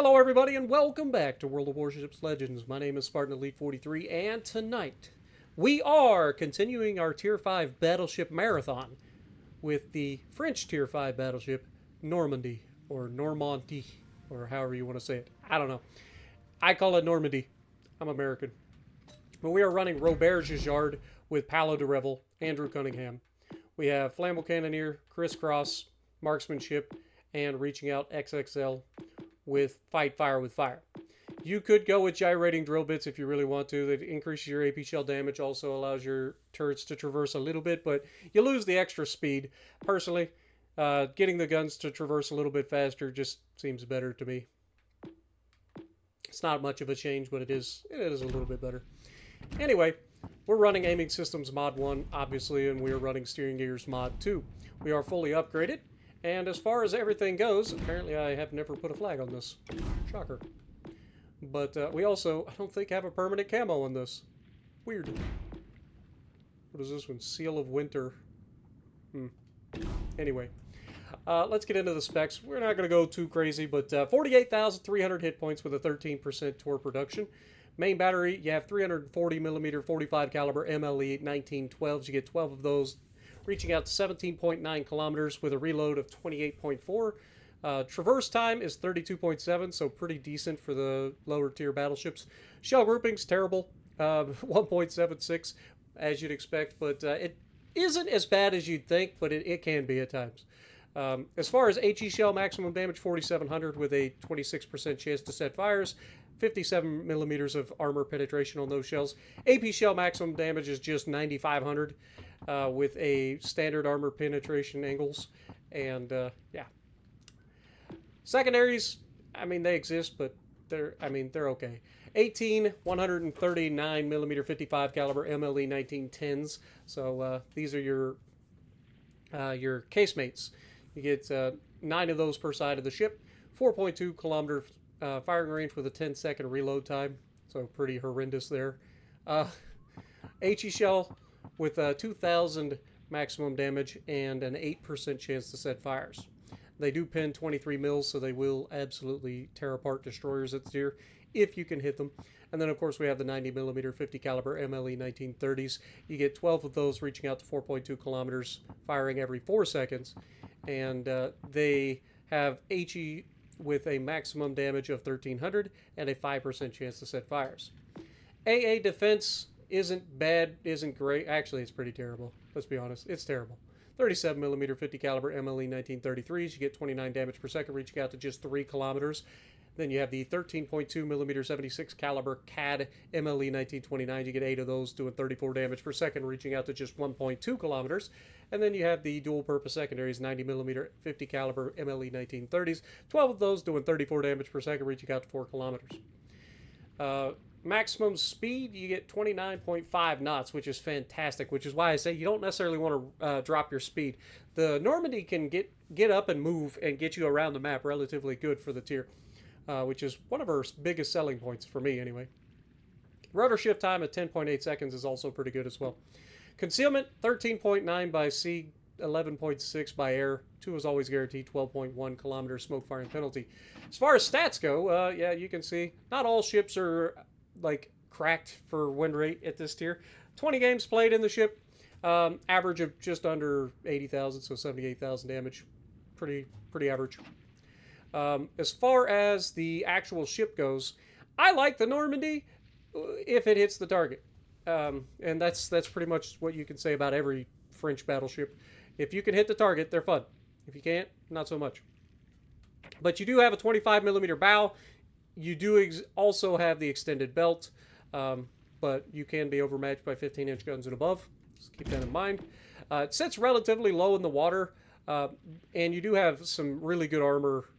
Hello everybody and welcome back to World of Warships Legends. My name is Spartan Elite 43 and tonight we are continuing our Tier 5 battleship marathon with the French Tier 5 battleship Normandie or Normandie or however you want to say it. I don't know. I call it Normandie. I'm American. But we are running Robert Gijard with Paolo de Revel, Andrew Cunningham. We have Flammable Cannoneer, Crisscross, Marksmanship, and Reaching Out XXL with Fight Fire with Fire. You could go with gyrating drill bits if you really want to. That increases your AP shell damage, also allows your turrets to traverse a little bit, but you lose the extra speed. Personally, getting the guns to traverse a little bit faster just seems better to me. It's not much of a change, but it is a little bit better. Anyway, we're running Aiming Systems Mod 1, obviously, and we are running Steering Gears Mod 2. We are fully upgraded. And as far as everything goes, apparently I have never put a flag on this. Shocker. But we also, I don't think, have a permanent camo on this. Weird. What is this one? Seal of Winter. Anyway. Let's get into the specs. We're not going to go too crazy, but 48,300 hit points with a 13% torque reduction. Main battery, you have 340mm 45 caliber MLE 1912s. You get 12 of those, reaching out to 17.9 kilometers with a reload of 28.4. Traverse time is 32.7, so pretty decent for the lower tier battleships. Shell groupings, terrible. 1.76, as you'd expect, but it isn't as bad as you'd think, but it can be at times. As far as HE shell, maximum damage 4,700 with a 26% chance to set fires. 57 millimeters of armor penetration on those shells. AP shell maximum damage is just 9,500 with a standard armor penetration angles. And yeah. Secondaries, I mean, they exist, but they're okay. 18 139 millimeter 55 caliber MLE 1910s. So these are your casemates. You get 9 of those per side of the ship. 4.2 kilometer firing range with a 10-second reload time. So pretty horrendous there. HE shell with 2,000 maximum damage and an 8% chance to set fires. They do pin 23 mils, so they will absolutely tear apart destroyers at the tier if you can hit them. And then, of course, we have the 90mm 50 caliber MLE 1930s. You get 12 of those reaching out to 4.2 kilometers, firing every 4 seconds. And they have HE with a maximum damage of 1,300 and a 5% chance to set fires. AA defense isn't bad, isn't great. Actually, it's pretty terrible. Let's be honest. It's terrible. 37mm 50 caliber MLE 1933s. You get 29 damage per second, reaching out to just 3 kilometers. Then you have the 13.2mm 76 caliber CAD MLE 1929. You get 8 of those, doing 34 damage per second, reaching out to just 1.2 kilometers. And then you have the dual-purpose secondaries, 90mm 50 caliber MLE 1930s. 12 of those doing 34 damage per second, reaching out to 4 kilometers. Maximum speed, you get 29.5 knots, which is fantastic, which is why I say you don't necessarily want to drop your speed. The Normandy can get up and move and get you around the map relatively good for the tier, which is one of our biggest selling points for me anyway. Rotor shift time at 10.8 seconds is also pretty good as well. Concealment, 13.9 by sea, 11.6 by air. 2 is always guaranteed, 12.1 kilometer smoke firing penalty. As far as stats go, yeah, you can see not all ships are like cracked for win rate at this tier. 20 games played in the ship, average of just under 80,000, so 78,000 damage. Pretty average. As far as the actual ship goes, I like the Normandy if it hits the target. And that's pretty much what you can say about every French battleship. If you can hit the target, they're fun. If you can't, not so much. But you do have a 25mm bow. You do also have the extended belt, but you can be overmatched by 15-inch guns and above. Just keep that in mind. It sits relatively low in the water, and you do have some really good armor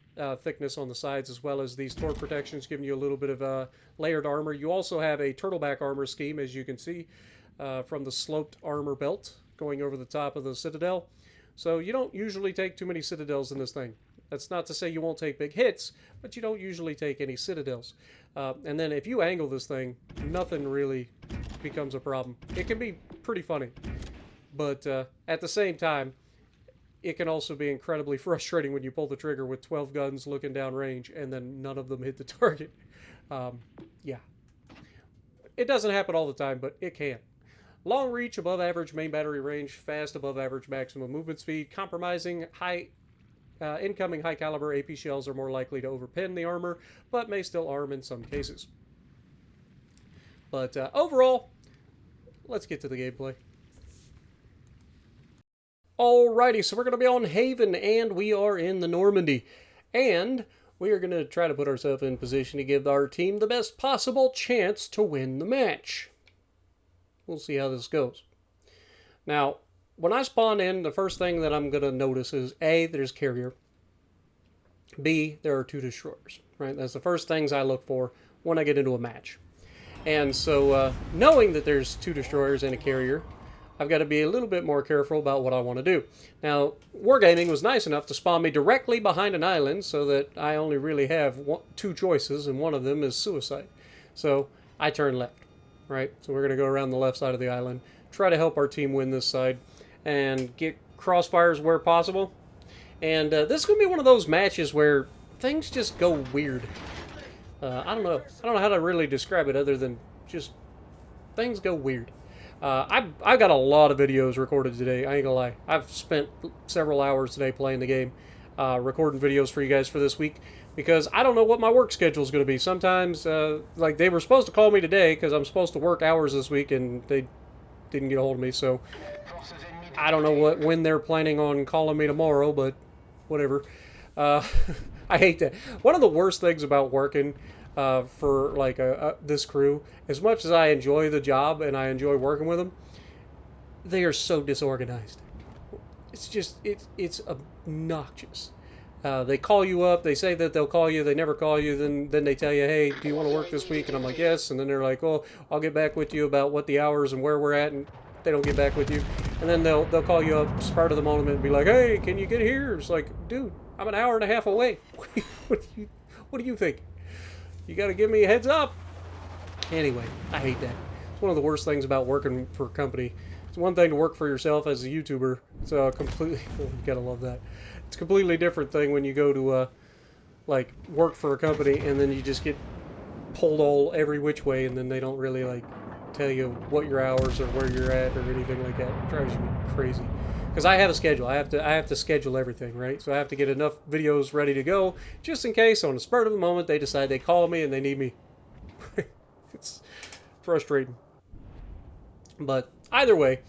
thickness on the sides, as well as these torque protections giving you a little bit of layered armor. You also have a turtleback armor scheme, as you can see, from the sloped armor belt going over the top of the Citadel. So you don't usually take too many Citadels in this thing. That's not to say you won't take big hits, but you don't usually take any Citadels. And then if you angle this thing, nothing really becomes a problem. It can be pretty funny, but at the same time, it can also be incredibly frustrating when you pull the trigger with 12 guns looking down range and then none of them hit the target. Yeah. It doesn't happen all the time, but it can. Long reach, above average main battery range, fast, above average maximum movement speed, compromising high incoming high caliber AP shells are more likely to overpin the armor, but may still arm in some cases. But overall, let's get to the gameplay. Alrighty, so we're going to be on Haven, and we are in the Normandie. And we are going to try to put ourselves in position to give our team the best possible chance to win the match. We'll see how this goes. Now, when I spawn in, the first thing that I'm going to notice is, A, there's carrier. B, there are 2 destroyers. Right? That's the first things I look for when I get into a match. And so, knowing that there's 2 destroyers and a carrier, I've got to be a little bit more careful about what I want to do. Now, Wargaming was nice enough to spawn me directly behind an island so that I only really have 2 choices, and one of them is suicide. So, I turn left, right? So we're going to go around the left side of the island, try to help our team win this side, and get crossfires where possible. And this is going to be one of those matches where things just go weird. I don't know how to really describe it other than just things go weird. I've got a lot of videos recorded today, I ain't gonna lie. I've spent several hours today playing the game, recording videos for you guys for this week, because I don't know what my work schedule is going to be. Sometimes, like, they were supposed to call me today because I'm supposed to work hours this week, and they didn't get a hold of me, so I don't know when they're planning on calling me tomorrow, but whatever. I hate that. One of the worst things about working for like this crew, as much as I enjoy the job and I enjoy working with them, they are so disorganized. It's just it's obnoxious. They call you up, they say that they'll call you, they never call you, then they tell you, hey, do you want to work this week? And I'm like, yes. And then they're like, oh, I'll get back with you about what the hours and where we're at, and they don't get back with you. And then they'll call you up spur of the moment and be like, hey, can you get here? It's like, dude, I'm an hour and a half away. What do you think? You got to give me a heads up. Anyway, I hate that. It's one of the worst things about working for a company. It's one thing to work for yourself as a YouTuber. It's completely, you gotta love that. It's a completely different thing when you go to like work for a company and then you just get pulled every which way, and then they don't really like tell you what your hours or where you're at or anything like that. It drives me crazy. Because I have a schedule. I have to schedule everything, right? So I have to get enough videos ready to go just in case on the spur of the moment they decide they call me and they need me. It's frustrating. But either way,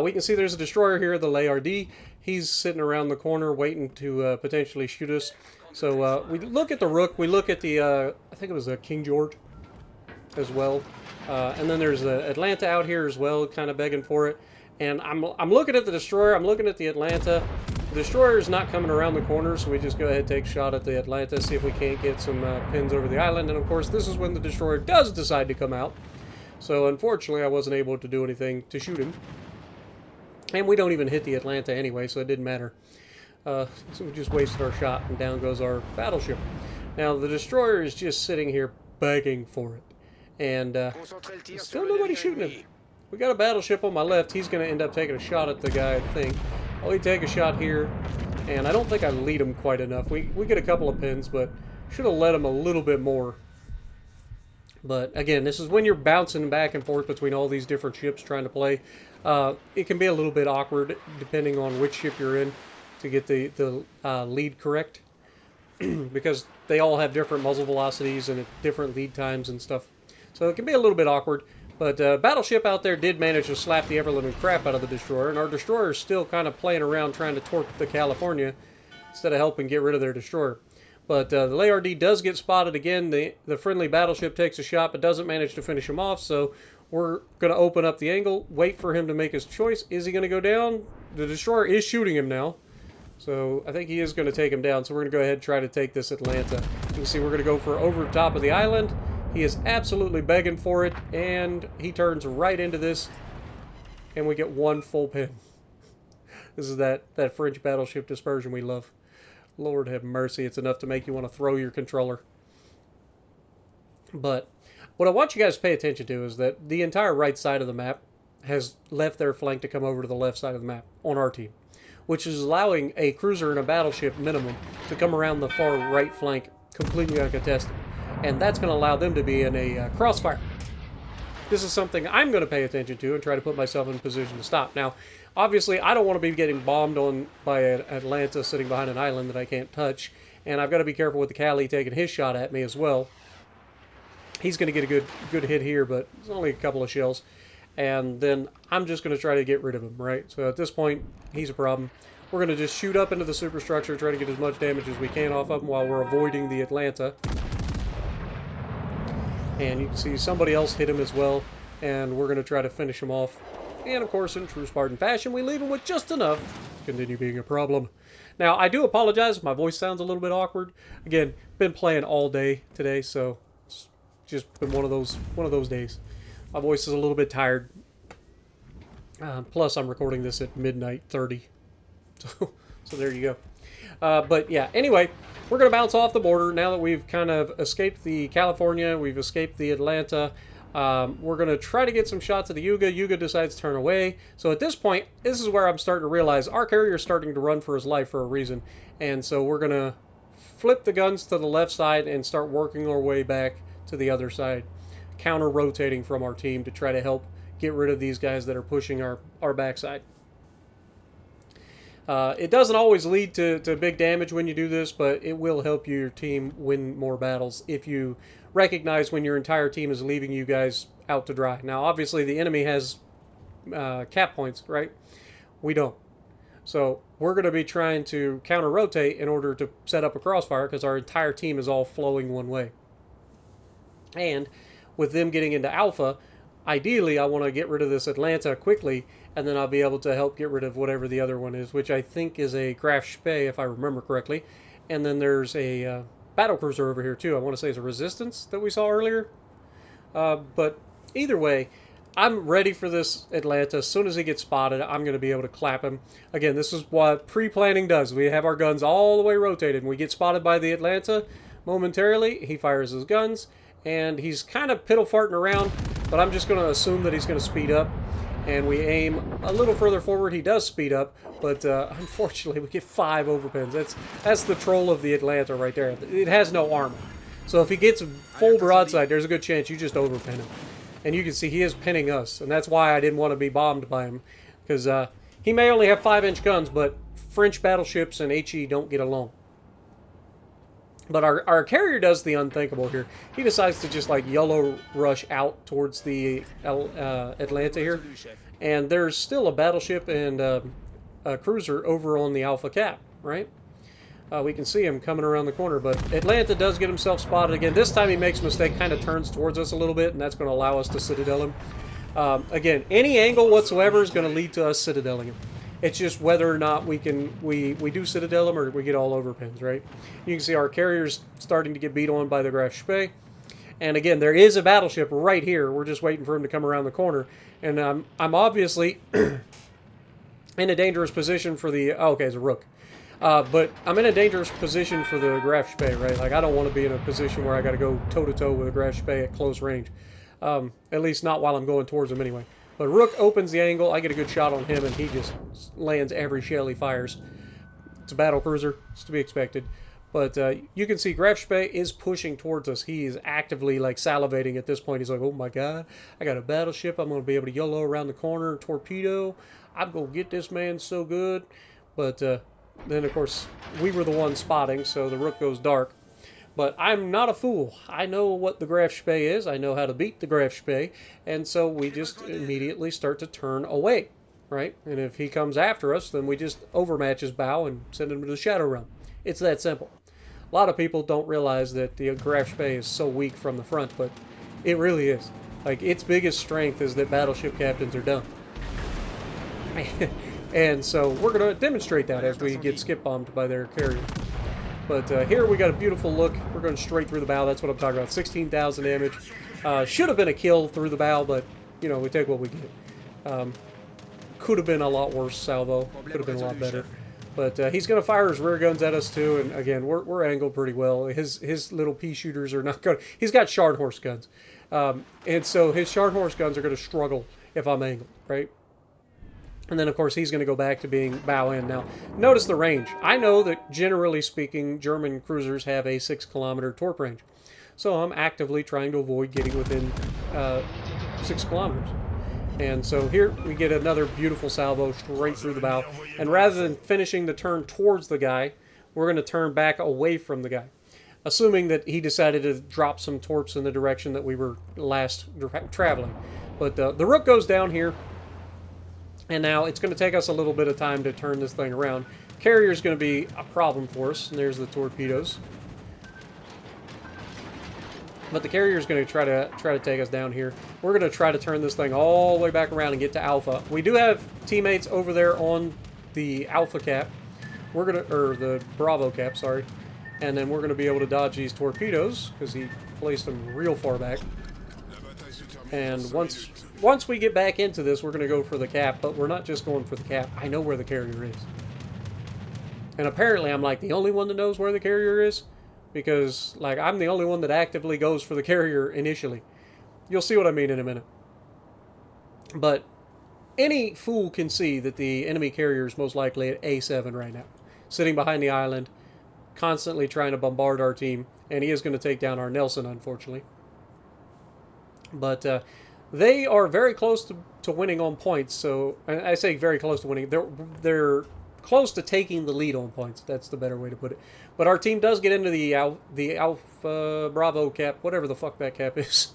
we can see there's a destroyer here, the Normandie. He's sitting around the corner waiting to potentially shoot us. So we look at the Rook. We look at the, I think it was a King George as well. And then there's Atlanta out here as well, kind of begging for it. And I'm looking at the destroyer. I'm looking at the Atlanta. The destroyer is not coming around the corner, so we just go ahead and take a shot at the Atlanta, see if we can't get some pins over the island. And of course, this is when the destroyer does decide to come out. So unfortunately, I wasn't able to do anything to shoot him. And we don't even hit the Atlanta anyway, so it didn't matter. So we just wasted our shot, and down goes our battleship. Now, the destroyer is just sitting here begging for it. And still nobody shooting him. We got a battleship on my left. He's going to end up taking a shot at the guy, I think. I'll take a shot here, and I don't think I lead him quite enough. We get a couple of pins, but should have led him a little bit more. But again, this is when you're bouncing back and forth between all these different ships trying to play. It can be a little bit awkward depending on which ship you're in to get the lead correct. Because they all have different muzzle velocities and different lead times and stuff. So it can be a little bit awkward. But Battleship out there did manage to slap the ever-living crap out of the destroyer, and our destroyer is still kind of playing around trying to torp the California instead of helping get rid of their destroyer. But the Normandie does get spotted again. The friendly battleship takes a shot but doesn't manage to finish him off, so we're going to open up the angle, wait for him to make his choice. Is he going to go down? The destroyer is shooting him now, so I think he is going to take him down, so we're going to go ahead and try to take this Atlanta. You can see we're going to go for over the top of the island. He is absolutely begging for it, and he turns right into this, and we get one full pin. This is that French battleship dispersion we love. Lord have mercy, it's enough to make you want to throw your controller. But what I want you guys to pay attention to is that the entire right side of the map has left their flank to come over to the left side of the map on our team. which is allowing a cruiser and a battleship minimum to come around the far right flank completely uncontested. And that's going to allow them to be in a crossfire. This is something I'm going to pay attention to and try to put myself in position to stop. Now, obviously, I don't want to be getting bombed on by an Atlanta sitting behind an island that I can't touch. And I've got to be careful with the Cali taking his shot at me as well. He's going to get a good hit here, but it's only a couple of shells. And then I'm just going to try to get rid of him, right? So at this point, he's a problem. We're going to just shoot up into the superstructure, try to get as much damage as we can off of him while we're avoiding the Atlanta. And you can see somebody else hit him as well, and we're going to try to finish him off. And of course, in true Spartan fashion, we leave him with just enough to continue being a problem. Now, I do apologize if my voice sounds a little bit awkward. Again, been playing all day today, so it's just been one of those days. My voice is a little bit tired. Plus, I'm recording this at midnight 30. So there you go. But yeah, anyway, we're going to bounce off the border now that we've kind of escaped the California, we've escaped the Atlanta. We're going to try to get some shots of the Yuga. Yuga decides to turn away. So at this point, this is where I'm starting to realize our carrier is starting to run for his life for a reason. And so we're going to flip the guns to the left side and start working our way back to the other side, counter-rotating from our team to try to help get rid of these guys that are pushing our backside. It doesn't always lead to big damage when you do this, but it will help your team win more battles if you recognize when your entire team is leaving you guys out to dry. Now, obviously, the enemy has cap points, right? We don't. So we're going to be trying to counter-rotate in order to set up a crossfire because our entire team is all flowing one way. And with them getting into Alpha, ideally, I want to get rid of this Atlanta quickly, and then I'll be able to help get rid of whatever the other one is, which I think is a Graf Spee, if I remember correctly. And then there's a battlecruiser over here, too. I want to say it's a Resistance that we saw earlier. But either way, I'm ready for this Atlanta. As soon as he gets spotted, I'm going to be able to clap him. Again, this is what pre-planning does. We have our guns all the way rotated. When we get spotted by the Atlanta momentarily, he fires his guns, and he's kind of piddle-farting around, but I'm just going to assume that he's going to speed up. And we aim a little further forward. He does speed up, but unfortunately, we get 5 overpins. That's the troll of the Atlanta right there. It has no armor. So if he gets full broadside, there's a good chance you just overpin him. And you can see he is pinning us, and that's why I didn't want to be bombed by him, because he may only have 5-inch guns, but French battleships and HE don't get along. But our carrier does the unthinkable here. He decides to just like yellow rush out towards the Atlanta here. And there's still a battleship and a cruiser over on the Alpha Cap, right? We can see him coming around the corner, but Atlanta does get himself spotted again. This time he makes a mistake, kind of turns towards us a little bit, and that's going to allow us to citadel him. Again, any angle whatsoever is going to lead to us citadeling him. It's just whether or not we do citadel him or we get all overpins, right? You can see our carrier's starting to get beat on by the Graf Spee. And again, there is a battleship right here. We're just waiting for him to come around the corner. And I'm obviously in a dangerous position for the... Oh, okay, it's a Rook. But I'm in a dangerous position for the Graf Spee, right? Like, I don't want to be in a position where I got to go toe-to-toe with a Graf Spee at close range. At least not while I'm going towards him anyway. But Rook opens the angle. I get a good shot on him, and he just lands every shell he fires. It's a battle cruiser. It's to be expected. But you can see Graf Spee is pushing towards us. He is actively like salivating at this point. He's like, oh my god, I got a battleship. I'm going to be able to YOLO around the corner and torpedo. I'm going to get this man so good. But then, of course, we were the ones spotting, so the Rook goes dark. But I'm not a fool. I know what the Graf Spee is. I know how to beat the Graf Spee. And so we just immediately start to turn away, right? And if he comes after us, then we just overmatch his bow and send him to the Shadow Realm. It's that simple. A lot of people don't realize that the Graf Spee is so weak from the front, but it really is. Like, its biggest strength is that battleship captains are dumb. And so we're going to demonstrate that as we get skip bombed by their carrier. But here we got a beautiful look. We're going straight through the bow. That's what I'm talking about. 16,000 damage. Should have been a kill through the bow, but, you know, we take what we get. Could have been a lot worse salvo. Could have been a lot better. But he's going to fire his rear guns at us, too. And, again, we're angled pretty well. His little pea shooters are not going to... He's got Scharnhorst guns. And so his Scharnhorst guns are going to struggle if I'm angled, right? And then, of course, he's going to go back to being bow in. Now, notice the range. I know that, generally speaking, German cruisers have a 6-kilometer torp range. So I'm actively trying to avoid getting within 6 kilometers. And so here we get another beautiful salvo straight through the bow. And rather than finishing the turn towards the guy, we're going to turn back away from the guy, assuming that he decided to drop some torps in the direction that we were last traveling. But the Rook goes down here. And now it's going to take us a little bit of time to turn this thing around. Carrier is going to be a problem for us. And there's the torpedoes. But the carrier is going to try to take us down here. We're going to try to turn this thing all the way back around and get to Alpha. We do have teammates over there on the Alpha cap. We're going to, or the Bravo cap, sorry. And then we're going to be able to dodge these torpedoes because he placed them real far back. And once we get back into this, we're going to go for the cap, but we're not just going for the cap. I know where the carrier is. And apparently I'm like the only one that knows where the carrier is, because like I'm the only one that actively goes for the carrier initially. You'll see what I mean in a minute. But any fool can see that the enemy carrier is most likely at A7 right now, sitting behind the island, constantly trying to bombard our team, and he is going to take down our Nelson, unfortunately. But they are very close to winning on points. So I say very close to winning. They're close to taking the lead on points. That's the better way to put it. But our team does get into the Alpha Bravo cap, whatever the fuck that cap is.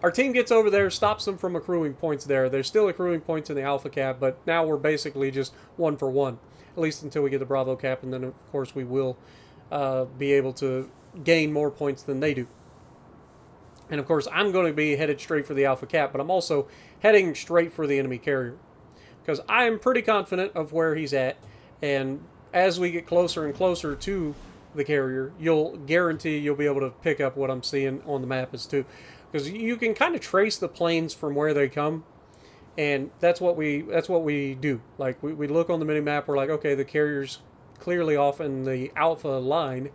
Our team gets over there, stops them from accruing points there. They're still accruing points in the Alpha cap, but now we're basically just 1 for 1, at least until we get the Bravo cap, and then of course we will be able to gain more points than they do. And of course, I'm going to be headed straight for the Alpha cap, but I'm also heading straight for the enemy carrier, because I'm pretty confident of where he's at. And as we get closer and closer to the carrier, you'll guarantee you'll be able to pick up what I'm seeing on the map as too, because you can kind of trace the planes from where they come, and that's what we do. Like we look on the mini map, we're like, okay, the carrier's clearly off in the Alpha line,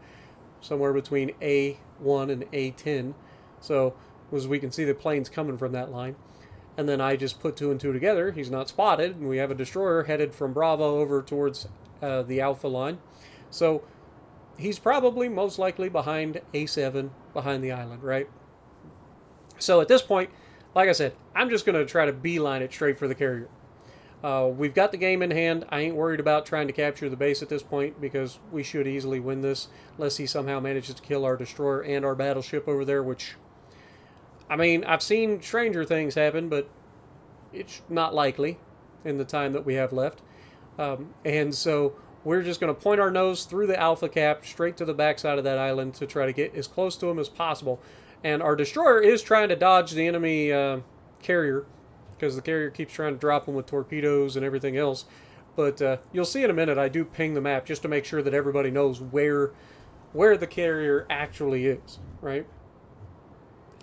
somewhere between A1 and A10. So, as we can see the planes coming from that line. And then I just put 2 and 2 together. He's not spotted, and we have a destroyer headed from Bravo over towards the Alpha line. So, he's probably most likely behind A7, behind the island, right? So, at this point, like I said, I'm just going to try to beeline it straight for the carrier. We've got the game in hand. I ain't worried about trying to capture the base at this point, because we should easily win this, unless he somehow manages to kill our destroyer and our battleship over there, which, I mean, I've seen stranger things happen, but it's not likely in the time that we have left. And so we're just going to point our nose through the Alpha cap straight to the backside of that island to try to get as close to him as possible. And our destroyer is trying to dodge the enemy carrier, because the carrier keeps trying to drop them with torpedoes and everything else. But you'll see in a minute, I do ping the map just to make sure that everybody knows where the carrier actually is, right?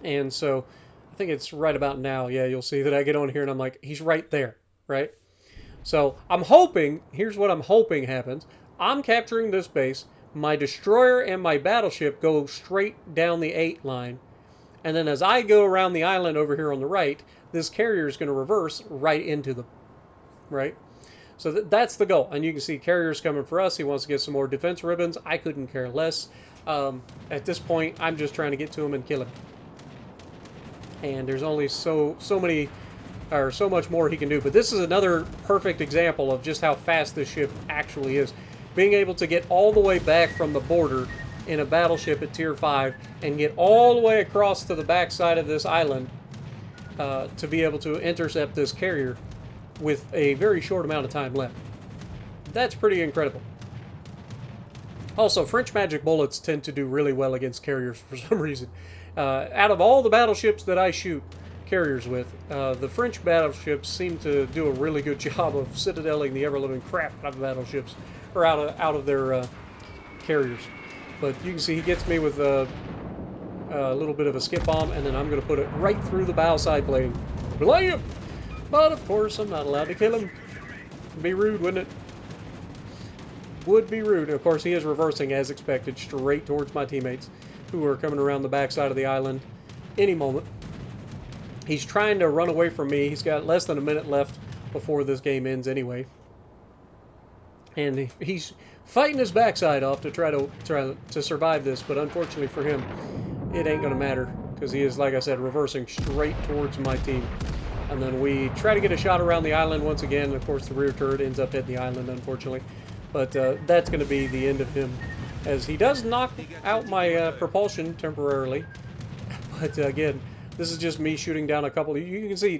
And so I think it's right about now. Yeah, you'll see that I get on here and I'm like, he's right there, right? So I'm hoping, here's what I'm hoping happens. I'm capturing this base. My destroyer and my battleship go straight down the 8 line. And then as I go around the island over here on the right, this carrier is going to reverse right into them, right? So that's the goal. And you can see carrier's coming for us. He wants to get some more defense ribbons. I couldn't care less. At this point, I'm just trying to get to him and kill him. And there's only so many, or so much more he can do. But this is another perfect example of just how fast this ship actually is. Being able to get all the way back from the border in a battleship at Tier 5 and get all the way across to the backside of this island to be able to intercept this carrier with a very short amount of time left. That's pretty incredible. Also, French magic bullets tend to do really well against carriers for some reason. Out of all the battleships that I shoot carriers with, the French battleships seem to do a really good job of citadeling the ever-living crap out of battleships, or out of their carriers. But you can see he gets me with a little bit of a skip bomb, and then I'm going to put it right through the bow side plating. Blam! But of course, I'm not allowed to kill him. It'd be rude, wouldn't it? Would be rude. Of course, he is reversing as expected, straight towards my teammates, who are coming around the backside of the island any moment. He's trying to run away from me. He's got less than a minute left before this game ends anyway. And he's fighting his backside off to try to survive this, but unfortunately for him, it ain't going to matter because he is, like I said, reversing straight towards my team. And then we try to get a shot around the island once again. Of course, the rear turret ends up hitting the island, unfortunately. But that's going to be the end of him, as he does knock out my propulsion temporarily. But again, this is just me shooting down a couple. You can see,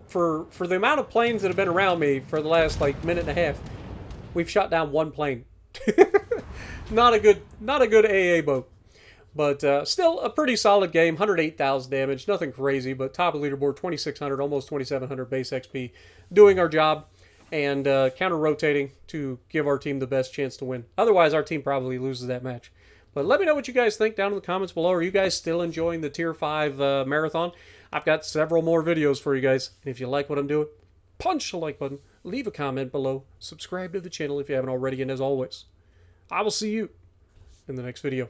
for the amount of planes that have been around me for the last like minute and a half, we've shot down one plane. Not a good AA boat. But still a pretty solid game. 108,000 damage, nothing crazy, but top of leaderboard, 2,600, almost 2,700 base XP, doing our job and counter-rotating to give our team the best chance to win. Otherwise, our team probably loses that match. But let me know what you guys think down in the comments below. Are you guys still enjoying the Tier 5 marathon? I've got several more videos for you guys. And if you like what I'm doing, punch the like button, leave a comment below, subscribe to the channel if you haven't already, and as always, I will see you in the next video.